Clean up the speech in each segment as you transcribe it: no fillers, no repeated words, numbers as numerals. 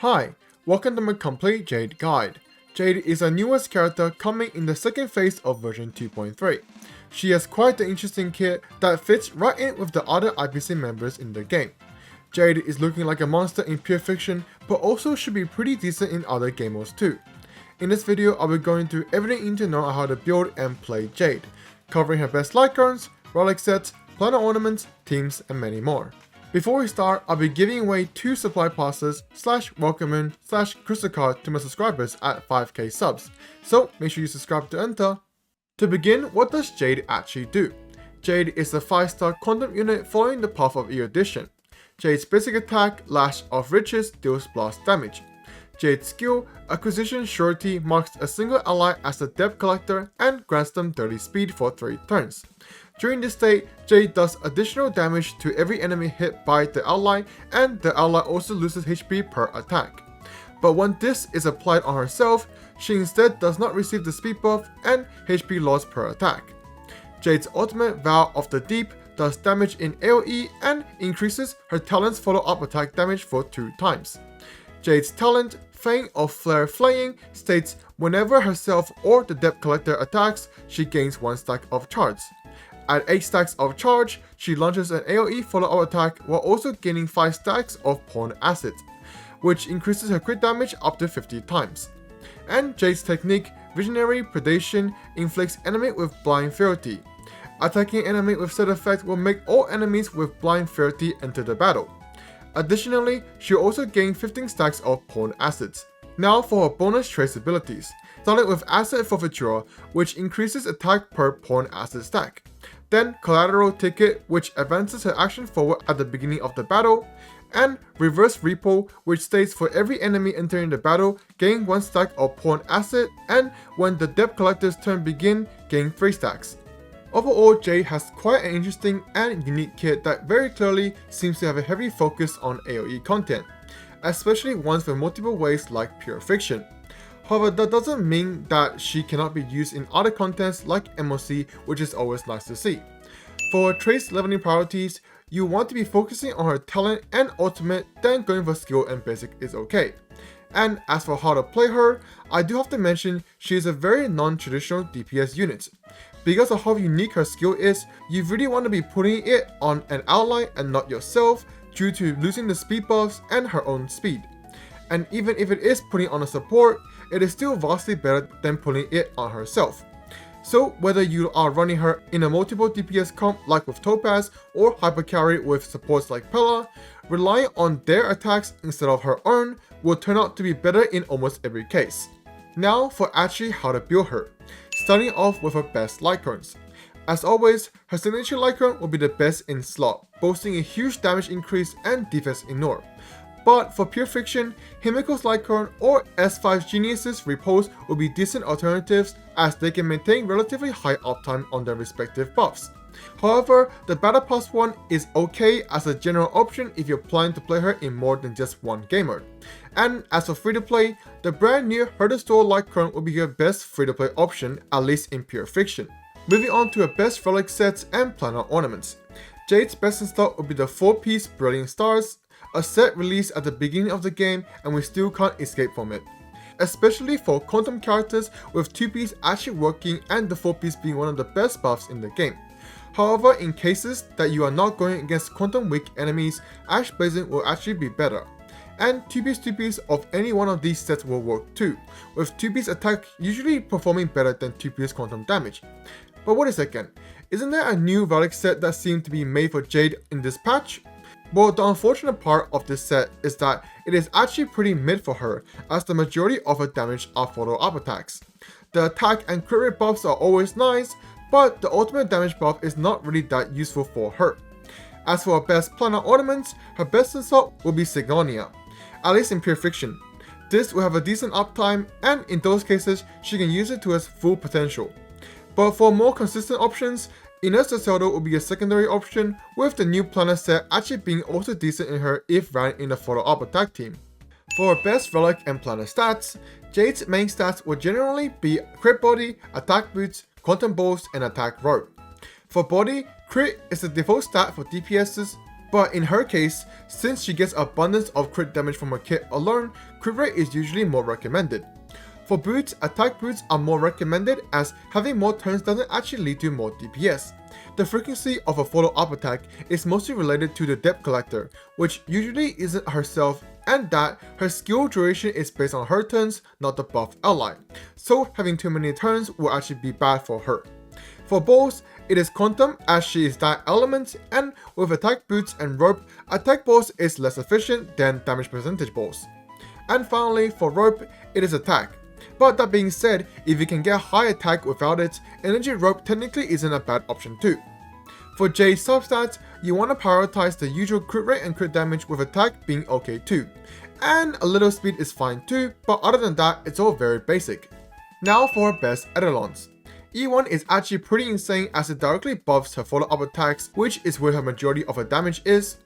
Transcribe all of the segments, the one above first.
Hi, welcome to my complete Jade guide. Jade is our newest character coming in the second phase of version 2.3. She has quite the interesting kit that fits right in with the other IPC members in the game. Jade is looking like a monster in pure fiction, but also should be pretty decent in other game modes too. In this video, I'll be going through everything you need to know on how to build and play Jade, covering her best Lycrons, Relic sets, Planar Ornaments, teams, and many more. Before we start, I'll be giving away 2 supply passes /welcome crystal card to my subscribers at 5k subs, so make sure you subscribe to enter. To begin, what does Jade actually do? Jade is a 5-star quantum unit following the path of erudition. Jade's basic attack, Lash of Riches, deals blast damage. Jade's skill, Acquisition Surety, marks a single ally as a debt collector and grants them 30 speed for 3 turns. During this state, Jade does additional damage to every enemy hit by the ally, and the ally also loses HP per attack. But when this is applied on herself, she instead does not receive the speed buff and HP loss per attack. Jade's ultimate, Vow of the Deep, does damage in AoE and increases her talent's follow-up attack damage for 2 times. Jade's talent, Fang of Flare Flaying, states whenever herself or the debt collector attacks, she gains 1 stack of charge. At 8 stacks of charge, she launches an AoE follow-up attack while also gaining 5 stacks of Pawn Acid, which increases her crit damage up to 50 times. And Jade's technique, Visionary Predation, inflicts enemy with Blind Fealty. Attacking enemy with said effect will make all enemies with Blind Fealty enter the battle. Additionally, she also gains 15 stacks of Pawn Acids. Now for her bonus trace abilities. Starting with Asset Forfeiture, which increases attack per Pawn Acid stack. Then Collateral Ticket, which advances her action forward at the beginning of the battle. And Reverse Repo, which states for every enemy entering the battle, gain 1 stack of Pawn Acid, and when the Debt Collector's turn begin, gain 3 stacks. Overall, Jade has quite an interesting and unique kit that very clearly seems to have a heavy focus on AoE content, especially ones with multiple ways like Pure Fiction. However, that doesn't mean that she cannot be used in other contents like MOC, which is always nice to see. For trace leveling priorities, you want to be focusing on her talent and ultimate, then going for skill and basic is okay. And as for how to play her, I do have to mention she is a very non-traditional DPS unit. Because of how unique her skill is, you really want to be putting it on an ally and not yourself due to losing the speed buffs and her own speed. And even if it is putting on a support, it is still vastly better than putting it on herself. So whether you are running her in a multiple DPS comp like with Topaz or hypercarry with supports like Planar, relying on their attacks instead of her own will turn out to be better in almost every case. Now for actually how to build her. Starting off with her best Lycrons. As always, her signature Lycron will be the best in slot, boasting a huge damage increase and defense ignore. But for Pure Fiction, Himiko's Lycron or S5 Genius's Repose will be decent alternatives as they can maintain relatively high uptime on their respective buffs. However, the Battle Pass one is okay as a general option if you're planning to play her in more than just one game mode. And as for free to play, the brand new Her to Store Lycron will be your best free to play option, at least in Pure Fiction. Moving on to her best Relic sets and Planar Ornaments. Jade's best in stock will be the 4-piece Brilliant Stars, a set released at the beginning of the game and we still can't escape from it. Especially for quantum characters with 2-piece actually working and the 4-piece being one of the best buffs in the game. However, in cases that you are not going against quantum weak enemies, Ash Blazing will actually be better. And 2-piece of any one of these sets will work too, with 2-piece attack usually performing better than 2-piece quantum damage. But wait a second, isn't there a new Relic set that seemed to be made for Jade in this patch? Well, the unfortunate part of this set is that it is actually pretty mid for her, as the majority of her damage are follow-up attacks. The attack and crit rate buffs are always nice, but the ultimate damage buff is not really that useful for her. As for her best Planar Ornaments, her best in slot will be Signonia, at least in Pure Fiction. This will have a decent uptime, and in those cases, she can use it to its full potential. But for more consistent options, Ines de Zelda will be a secondary option, with the new Planar set actually being also decent in her if ran in a follow-up attack team. For her best Relic and Planar stats, Jade's main stats will generally be Crit Body, Attack Boots, Quantum Bolts, and Attack Rope. For Body, Crit is the default stat for DPSs, But in her case, since she gets abundance of crit damage from her kit alone, crit rate is usually more recommended. For boots, attack boots are more recommended as having more turns doesn't actually lead to more DPS. The frequency of a follow-up attack is mostly related to the Debt Collector, which usually isn't herself, and that her skill duration is based on her turns, not the buff ally. So having too many turns will actually be bad for her. For bows, it is quantum as she is that element, and with attack boots and rope, attack bows is less efficient than damage percentage bows. And finally, for rope, it is attack. But that being said, if you can get high attack without it, energy rope technically isn't a bad option too. For Jade substats, you want to prioritize the usual crit rate and crit damage with attack being okay too. And a little speed is fine too, but other than that, it's all very basic. Now for her best Eidolons. E1 is actually pretty insane as it directly buffs her follow-up attacks, which is where her majority of her damage is.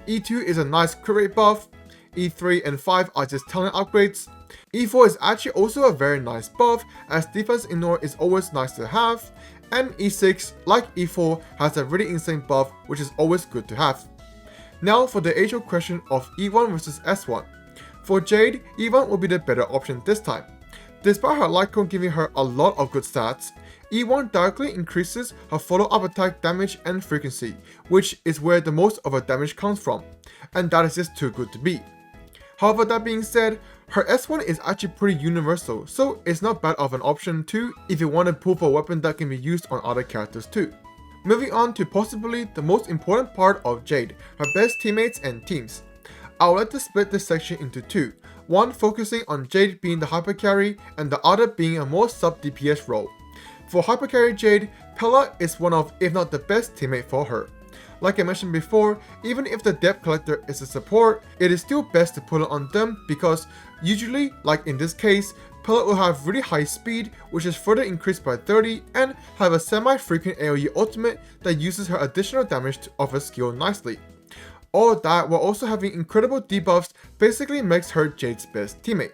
E2 is a nice crit rate buff. E3 and 5 are just talent upgrades. E4 is actually also a very nice buff as defense ignore is always nice to have. And E6, like E4, has a really insane buff which is always good to have. Now for the age-old question of E1 versus S1. For Jade, E1 will be the better option this time. Despite her light cone giving her a lot of good stats, E1 directly increases her follow-up attack damage and frequency, which is where the most of her damage comes from, and that is just too good to be. However, that being said, her S1 is actually pretty universal, so it's not bad of an option too if you want to pull for a weapon that can be used on other characters too. Moving on to possibly the most important part of Jade, her best teammates and teams. I would like to split this section into two, one focusing on Jade being the hypercarry and the other being a more sub-DPS role. For hypercarry Jade, Pella is one of, if not the best teammate for her. Like I mentioned before, even if the Debt Collector is a support, it is still best to put it on them because usually, like in this case, Pella will have really high speed, which is further increased by 30, and have a semi-frequent AoE ultimate that uses her additional damage of her skill nicely. All that while also having incredible debuffs basically makes her Jade's best teammate.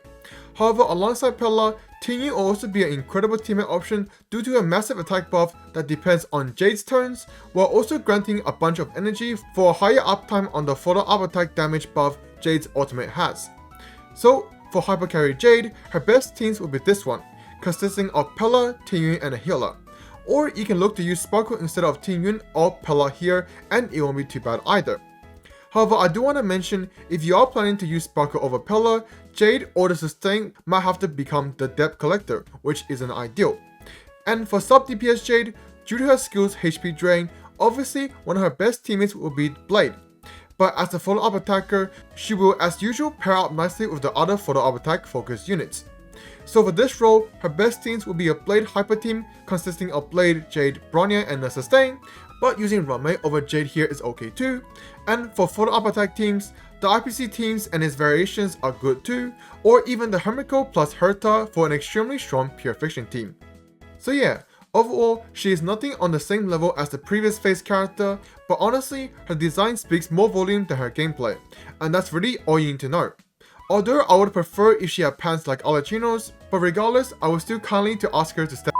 However, alongside Pella, Tinyu will also be an incredible teammate option due to a massive attack buff that depends on Jade's turns, while also granting a bunch of energy for a higher uptime on the follow-up attack damage buff Jade's ultimate has. So, for hypercarry Jade, her best teams will be this one, consisting of Pella, Tinyu, and a healer. Or you can look to use Sparkle instead of Tinyu or Pella here, and it won't be too bad either. However, I do want to mention, if you are planning to use Sparkle over Pella, Jade or the Sustain might have to become the Debt Collector, which isn't ideal. And for sub DPS Jade, due to her skill's HP drain, obviously one of her best teammates will be Blade. But as a follow-up attacker, she will as usual pair up nicely with the other follow-up attack focused units. So for this role, her best teams will be a Blade hyper team consisting of Blade, Jade, Bronya, and a Sustain, but using Rame over Jade here is okay too. And for follow-up attack teams, the IPC teams and its variations are good too, or even the Hermiko plus Herta for an extremely strong pure fiction team. So yeah, overall, she is nothing on the same level as the previous phase character, but honestly, her design speaks more volume than her gameplay, and that's really all you need to know. Although I would prefer if she had pants like Alachino's, but regardless, I would still kindly to ask her to step